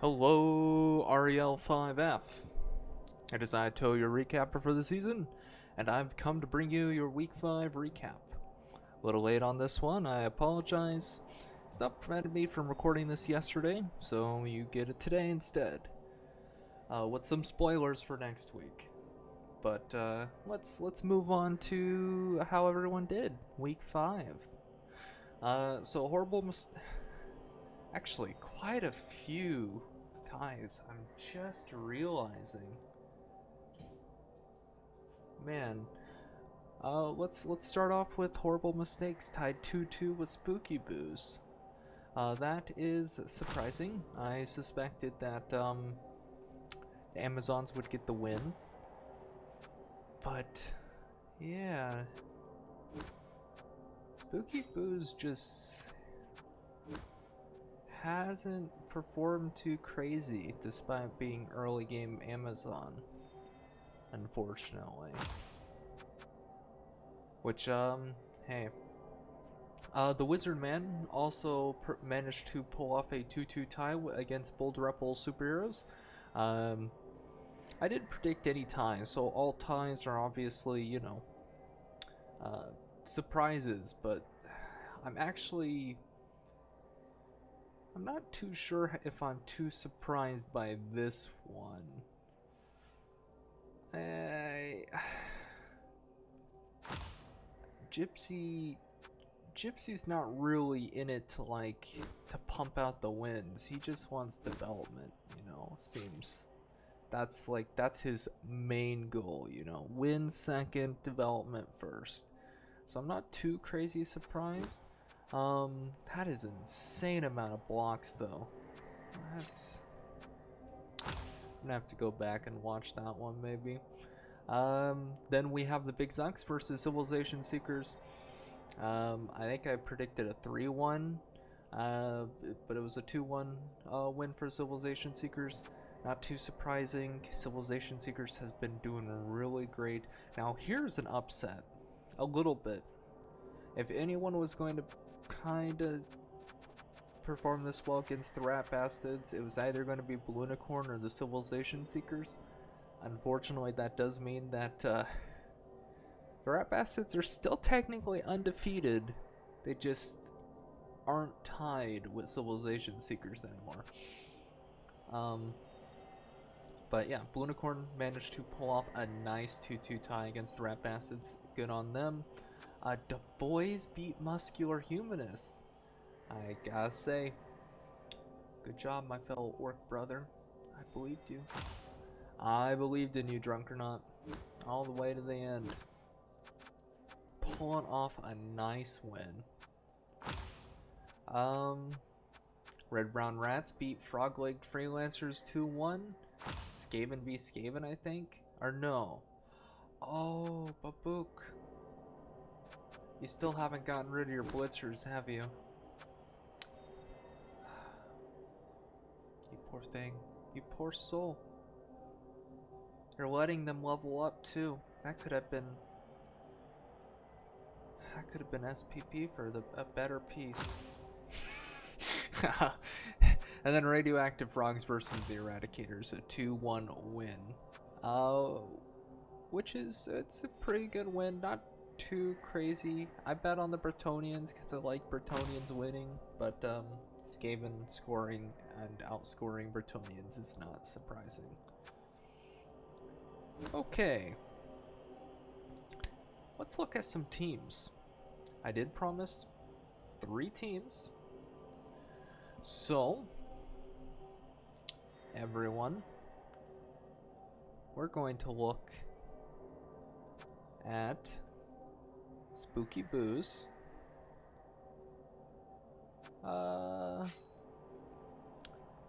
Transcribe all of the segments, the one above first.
Hello, REL5F. I decided to your recapper for the season, and I've come to bring you your Week 5 recap. A little late on this one, I apologize. Stuff prevented me from recording this yesterday, so you get it today instead. With some spoilers for next week. But let's move on to how everyone did Week 5. So horrible actually quite a few ties. I'm just realizing. Man, let's start off with horrible mistakes tied 2-2 with Spooky Booze. That is surprising. I suspected that the Amazons would get the win, but yeah, Spooky Booze just hasn't performed too crazy despite being early game Amazon, unfortunately. Which, hey. The Wizard Man also managed to pull off a 2-2 tie against Boulder Apple Superheroes. I didn't predict any ties, so all ties are obviously, you know, surprises, but I'm not too sure if I'm too surprised by this one. Gypsy's not really in it to pump out the wins. He just wants development, you know. Seems that's his main goal, you know. Win second, development first. So I'm not too crazy surprised. That is an insane amount of blocks though. That's I'm gonna have to go back and watch that one maybe. Then we have the Big Zucks versus Civilization Seekers. I think I predicted a 3-1, but it was a 2-1 win for Civilization Seekers. Not too surprising. Civilization Seekers has been doing really great. Now here's an upset, a little bit. If anyone was going to kind of perform this well against the Rat Bastards, it was either going to be Balloonicorn or the Civilization Seekers. Unfortunately, that does mean that the Rat Bastards are still technically undefeated. They just aren't tied with Civilization Seekers anymore. But yeah, Balloonicorn managed to pull off a nice 2-2 tie against the Rat Bastards. Good on them. The boys beat Muscular Humanists. I gotta say, good job, my fellow orc brother. I believed you. I believed in you, Drunk or Not, all the way to the end. Pulling off a nice win. Red Brown Rats beat Frog-Legged Freelancers 2-1. Skaven v Skaven, I think? Or no. Oh, Babook. You still haven't gotten rid of your blitzers, have you? You poor thing. You poor soul. You're letting them level up too. That could have been SPP for a better piece. And then Radioactive Frogs versus the Eradicators, a 2-1 win. Which is, it's a pretty good win, not too crazy. I bet on the Bretonnians because I like Bretonnians winning, but Skaven scoring and outscoring Bretonnians is not surprising. Okay. Let's look at some teams. I did promise 3 teams. So, everyone, we're going to look at Spooky Booze, the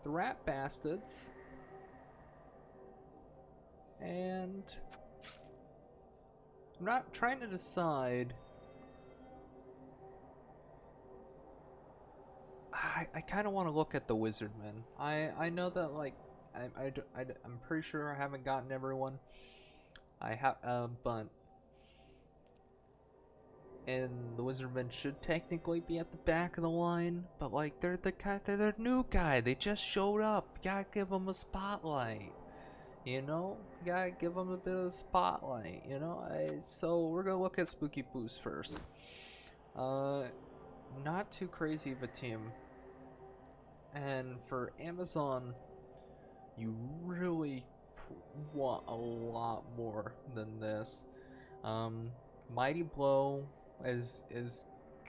Rat Bastards, and I'm not trying to decide. I kind of want to look at the Wizardmen. I know that, like, I'm pretty sure I haven't gotten everyone. I have, but and the Wizardmen should technically be at the back of the line, but like they're the new guy. They just showed up. You gotta give them a spotlight. You know, you gotta give them a bit of the spotlight. You know, so we're gonna look at Spooky Boost first. Not too crazy of a team, and for Amazon, you really want a lot more than this. Mighty Blow is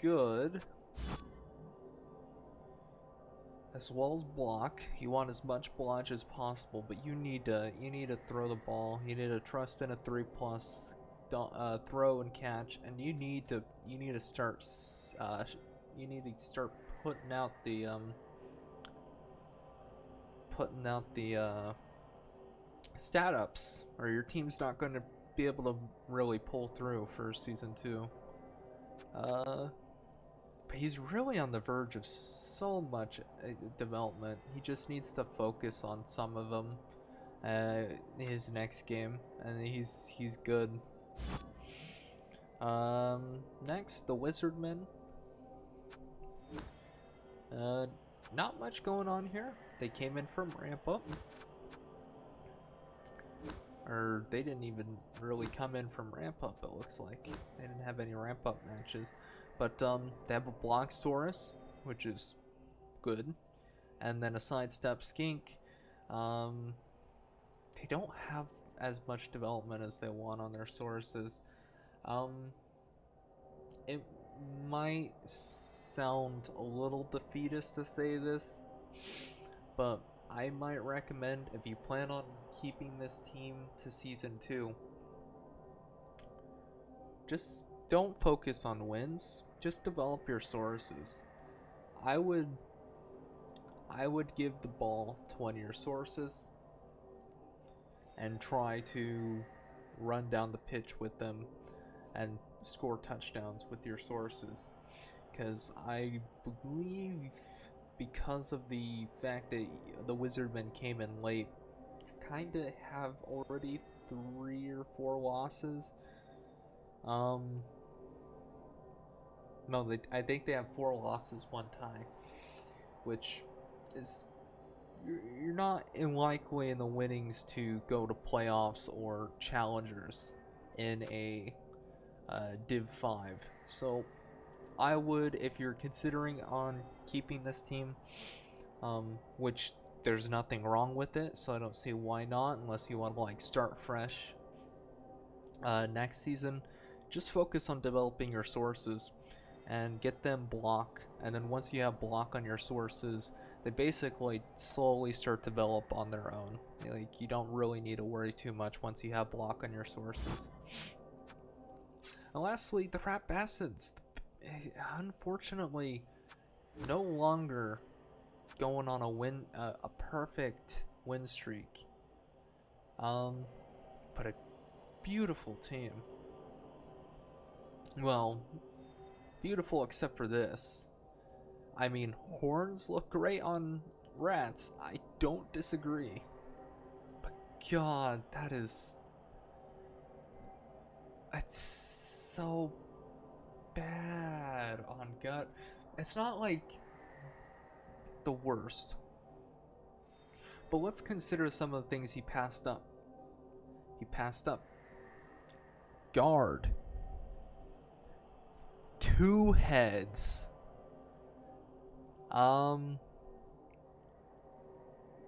good, as well as block. You want as much block as possible, but you need to throw the ball. You need to trust in a 3+ throw and catch, and you need to start putting out the stat ups, or your team's not going to be able to really pull through for season 2. But he's really on the verge of so much development. He just needs to focus on some of them his next game, and he's good. Next, the Wizardmen. Not much going on here. They came in from ramp up. Or they didn't even really come in from ramp up, it looks like. They didn't have any ramp up matches. But they have a Bloxsaurus, which is good. And then a Sidestep Skink. They don't have as much development as they want on their sources. It might sound a little defeatist to say this, but I might recommend, if you plan on keeping this team to season 2, just don't focus on wins, just develop your sources. I would give the ball to one of your sources and try to run down the pitch with them and score touchdowns with your sources, because I believe, because of the fact that the Wizardmen came in late, kind of have already 3 or 4 losses. No, I think they have 4 losses, 1 tie, which is, you're not likely in the winnings to go to playoffs or challengers in a Div 5. So I would, if you're considering on keeping this team, which there's nothing wrong with it, so I don't see why not, unless you want to like start fresh next season, just focus on developing your sources and get them block, and then once you have block on your sources, they basically slowly start to develop on their own. Like, you don't really need to worry too much once you have block on your sources. And lastly, the Rat Bassids, unfortunately, no longer going on a perfect win streak. But a beautiful team. Well, beautiful except for this. I mean, horns look great on rats. I don't disagree. But God, it's so bad on gut. It's not like the worst, but let's consider some of the things he passed up. Guard, 2 heads.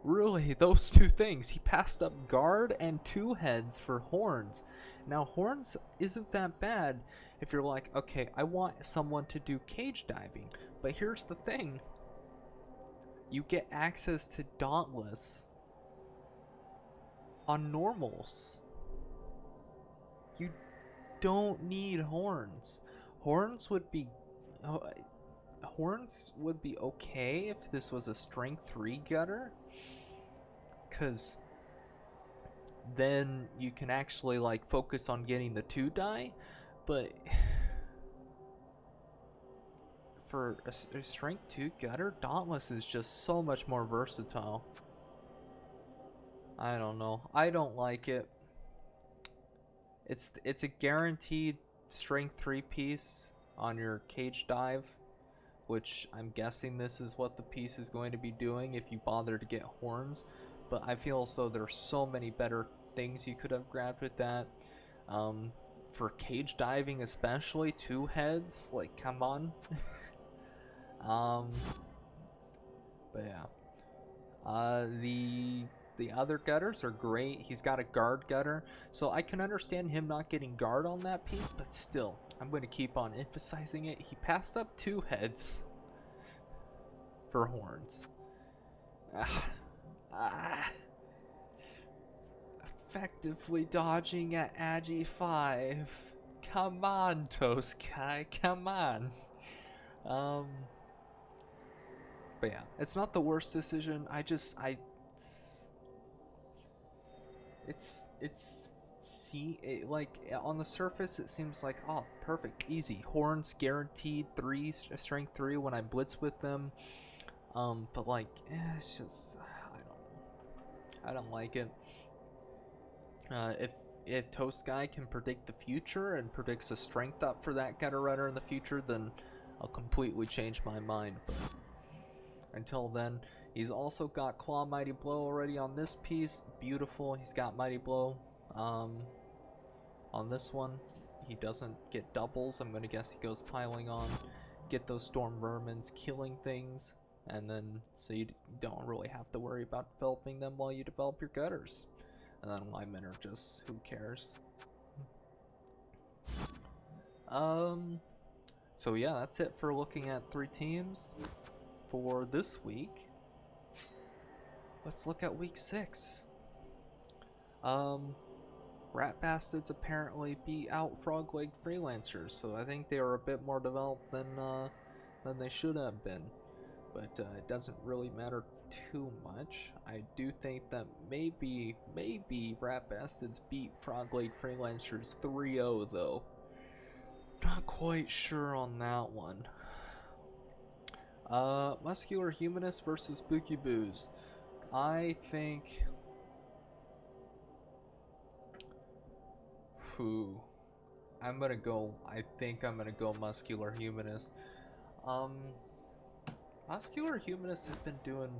Really, those 2 things. He passed up guard and 2 heads for horns. Now, horns isn't that bad if you're like, okay, I want someone to do cage diving. But here's the thing. You get access to Dauntless on normals. You don't need horns. Horns would be okay if this was a strength 3 gutter, because then you can actually like focus on getting the 2 die. But for a strength 2 gutter, Dauntless is just so much more versatile. I don't know. I don't like it. It's a guaranteed strength 3 piece, on your cage dive, which I'm guessing this is what the piece is going to be doing if you bother to get horns. But I feel as though there's so many better things you could have grabbed with that. For cage diving especially, 2 heads, like come on. um, but yeah. The other gutters are great. He's got a guard gutter, so I can understand him not getting guard on that piece, but still, I'm going to keep on emphasizing it. He passed up 2 heads for horns. Effectively dodging at Agi 5. Come on, Toast Guy, come on. But yeah, it's not the worst decision. Like on the surface it seems like, oh, perfect, easy, horns guaranteed 3 strength 3 when I blitz with them. But like, it's just, I don't like it. If Toast Guy can predict the future and predicts a strength up for that gutter runner in the future, then I'll completely change my mind. But until then, he's also got Claw Mighty Blow already on this piece. Beautiful. He's got Mighty Blow. On this one, he doesn't get doubles. I'm going to guess he goes piling on. Get those Storm Vermins killing things. And then, so you don't really have to worry about developing them while you develop your gutters. And then linemen are just, who cares? So yeah, that's it for looking at 3 teams for this week. Let's look at week 6. Rat Bastards apparently beat out Frog-Legged Freelancers, so I think they are a bit more developed than they should have been. But it doesn't really matter too much. I do think that maybe Rat Bastards beat Frog-Legged Freelancers 3-0 though. Not quite sure on that one. Muscular Humanist versus Spooky Booze. I think... I think I'm gonna go Muscular Humanist. Muscular Humanists have been doing...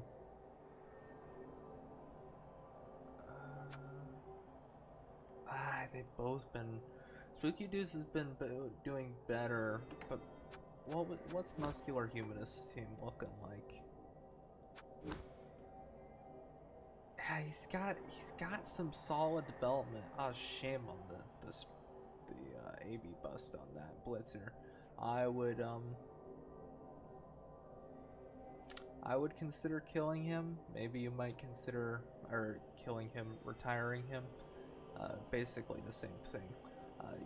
they've both been... Spooky Booze has been doing better, but what's Muscular Humanist team looking like? Yeah, he's got some solid development. Oh, shame on the AB bust on that Blitzer. I would consider killing him. Maybe you might consider killing him, retiring him. Basically the same thing.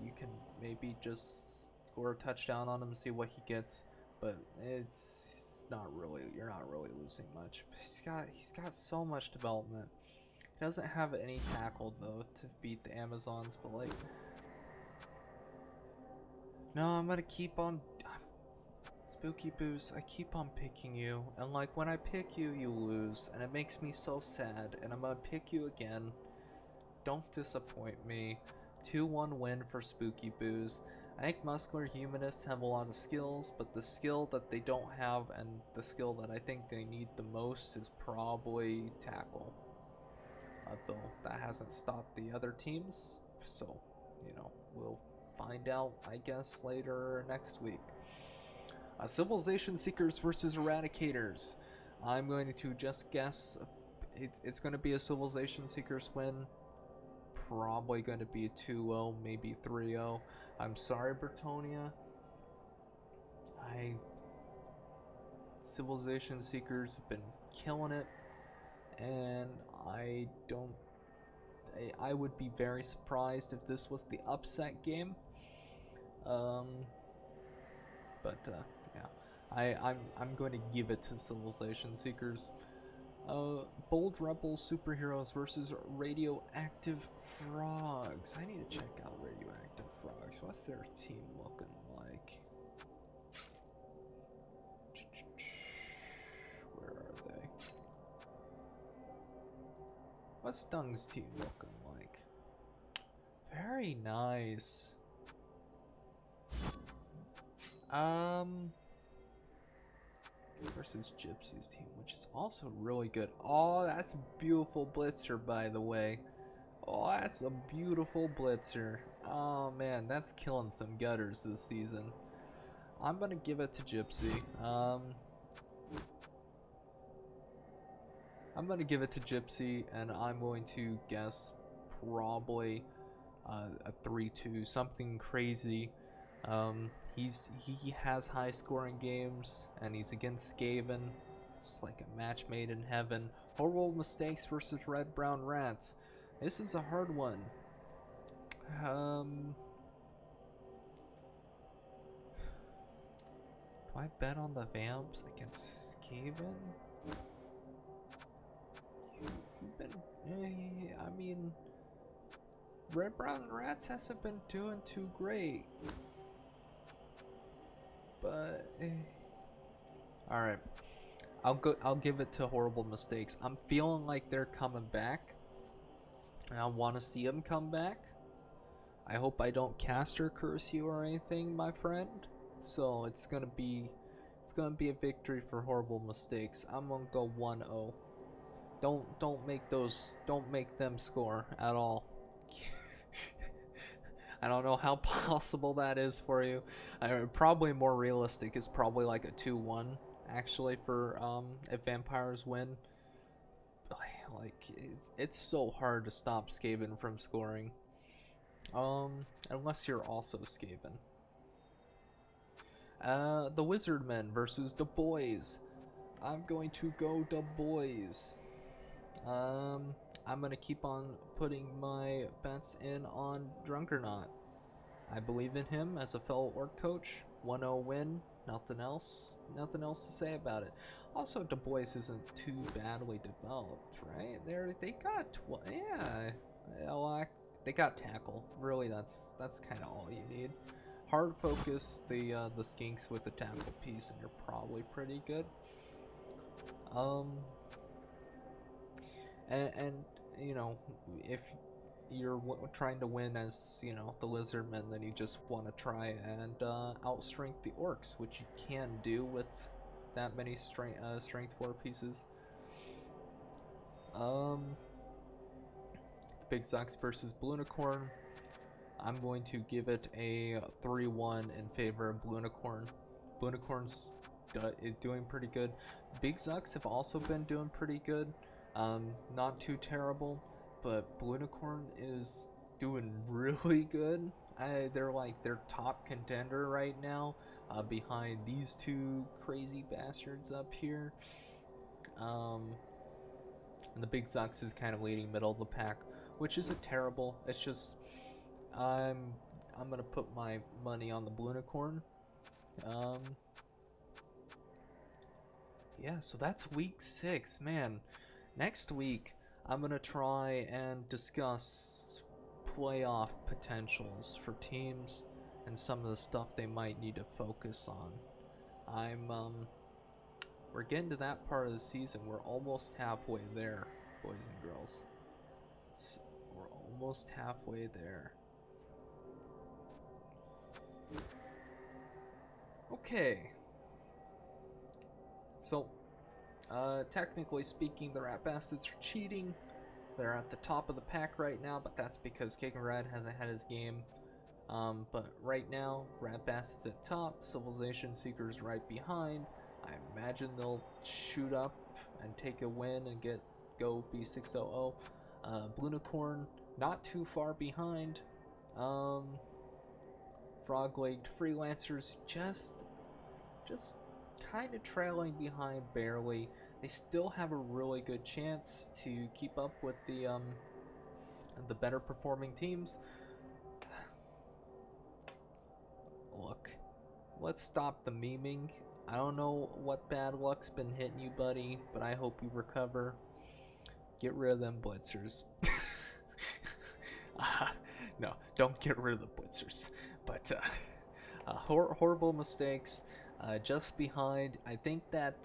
You can maybe just score a touchdown on him, see what he gets, but it's not really, you're not really losing much. He's got so much development. He doesn't have any tackle though to beat the Amazons, but like, no, I'm gonna keep on. Spooky Booze, I keep on picking you, and like when I pick you, you lose, and it makes me so sad, and I'm gonna pick you again. Don't disappoint me. 2-1 win for Spooky Booze. I think Muscular Humanists have a lot of skills, but the skill that they don't have and the skill that I think they need the most is probably tackle. Though that hasn't stopped the other teams, so, you know, we'll find out, I guess, later next week. Civilization Seekers versus Eradicators. I'm going to just guess it's going to be a Civilization Seekers win. Probably going to be a 2-0, maybe 3-0. I'm sorry, Bretonia. Civilization Seekers have been killing it, and I would be very surprised if this was the upset game. But yeah, I'm going to give it to Civilization Seekers. Bold Rebel Superheroes versus Radioactive Frogs. I need to check out Radioactive Frogs. What's their team looking like? Where are they? What's Dung's team looking like? Very nice. Um, versus Gypsy's team, which is also really good. Oh, that's a beautiful blitzer, by the way. Oh, that's a beautiful blitzer. Oh man, that's killing some gutters this season. I'm gonna give it to Gypsy. I'm gonna give it to Gypsy, and I'm going to guess probably a 3-2, something crazy. He has high scoring games, and he's against Skaven. It's like a match made in heaven. Horrible mistakes versus Red Brown Rats. This is a hard one. Do I bet on the Vamps against Skaven? You've been, I mean, Red Brown Rats hasn't been doing too great, but all right. I'll give it to Horrible Mistakes. I'm feeling like they're coming back. I want to see them come back. I hope I don't caster curse you or anything, my friend. So it's gonna be a victory for Horrible Mistakes. I'm gonna go 1-0. Don't make them score at all. I don't know how possible that is for you. Probably more realistic is probably like a 2-1 actually for if vampires win. Like it's so hard to stop Skaven from scoring. Unless you're also Skaven. The Wizardmen versus the Boys. I'm going to go the Boys. I'm gonna keep on putting my bets in on Drunkernaut. I believe in him as a fellow orc coach. 1-0 win. Nothing else. Nothing else to say about it. Also, Du Bois isn't too badly developed, right? They got they got tackle. Really, that's kind of all you need. Hard focus the skinks with the tackle piece, and you're probably pretty good. And you know, if you're trying to win as the Lizardmen, then you just want to try and outstrength the Orcs, which you can do with that many strength 4 pieces. Big Zucks versus Blunicorn. I'm going to give it a 3-1 in favor of Blunicorn. Blunicorn's doing pretty good. Big Zucks have also been doing pretty good. Not too terrible, but Blunicorn is doing really good. They're like their top contender right now, behind these two crazy bastards up here. And the Big Zucks is kind of leading middle of the pack, which isn't terrible. It's just I'm gonna put my money on the Blunicorn. Yeah, so that's week 6, man. Next week, I'm gonna try and discuss playoff potentials for teams and some of the stuff they might need to focus on. We're getting to that part of the season. We're almost halfway there, boys and girls. We're almost halfway there. Okay. So, technically speaking, the Rat Bastards are cheating. They're at the top of the pack right now, but that's because Kicking Red hasn't had his game. But right now, Rat Bastards at top, Civilization Seekers right behind. I imagine they'll shoot up and take a win and go be 6-0. Blunicorn not too far behind. Frog-legged Freelancers just kind of trailing behind barely. They still have a really good chance to keep up with the better performing teams. Look, let's stop the memeing. I don't know what bad luck's been hitting you, buddy, but I hope you recover. Get rid of them blitzers. No, don't get rid of the blitzers. But horrible mistakes. Just behind. I think that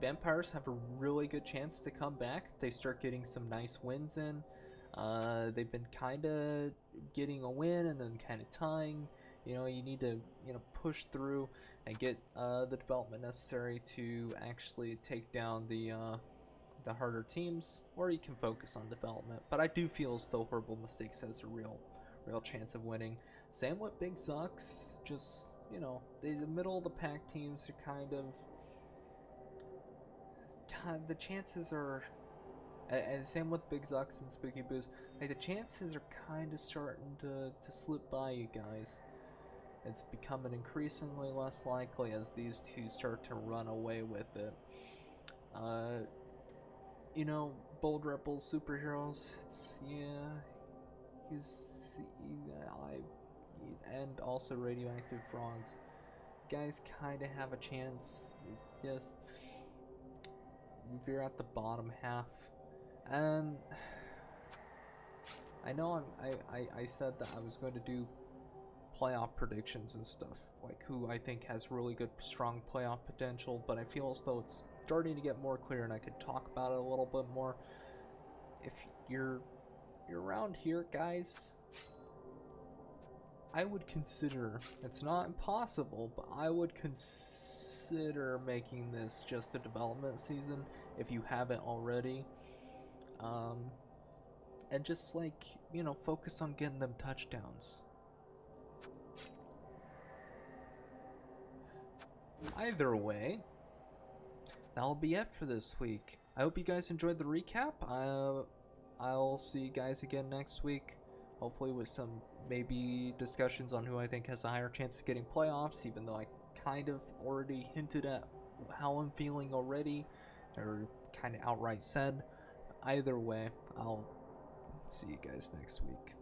vampires have a really good chance to come back if they start getting some nice wins in. They've been kind of getting a win and then kind of tying. You know, you need to, you know, push through and get the development necessary to actually take down the harder teams, or you can focus on development. But I do feel as though Horrible Mistakes has a real chance of winning. Same with Big Zucks. Just, you know, the middle of the pack teams are the chances are, and same with Big Zucks and Spooky Boost. Like the chances are kind of starting to slip by you guys. It's becoming increasingly less likely as these two start to run away with it. Uh, you know, Bold Rebels superheroes. It's he's and also Radioactive Frogs. Guys kind of have a chance. Yes, if you're at the bottom half, and I know I said that I was going to do playoff predictions and stuff, like who I think has really good, strong playoff potential, but I feel as though it's starting to get more clear and I could talk about it a little bit more. If you're around here, guys, I would consider, it's not impossible, but I would consider making this just a development season if you haven't already. Um, and just like, you know, focus on getting them touchdowns. Either way, that'll be it for this week. I hope you guys enjoyed the recap. I'll see you guys again next week. Hopefully with some maybe discussions on who I think has a higher chance of getting playoffs, even though I kind of already hinted at how I'm feeling already, or kind of outright said. Either way, I'll see you guys next week.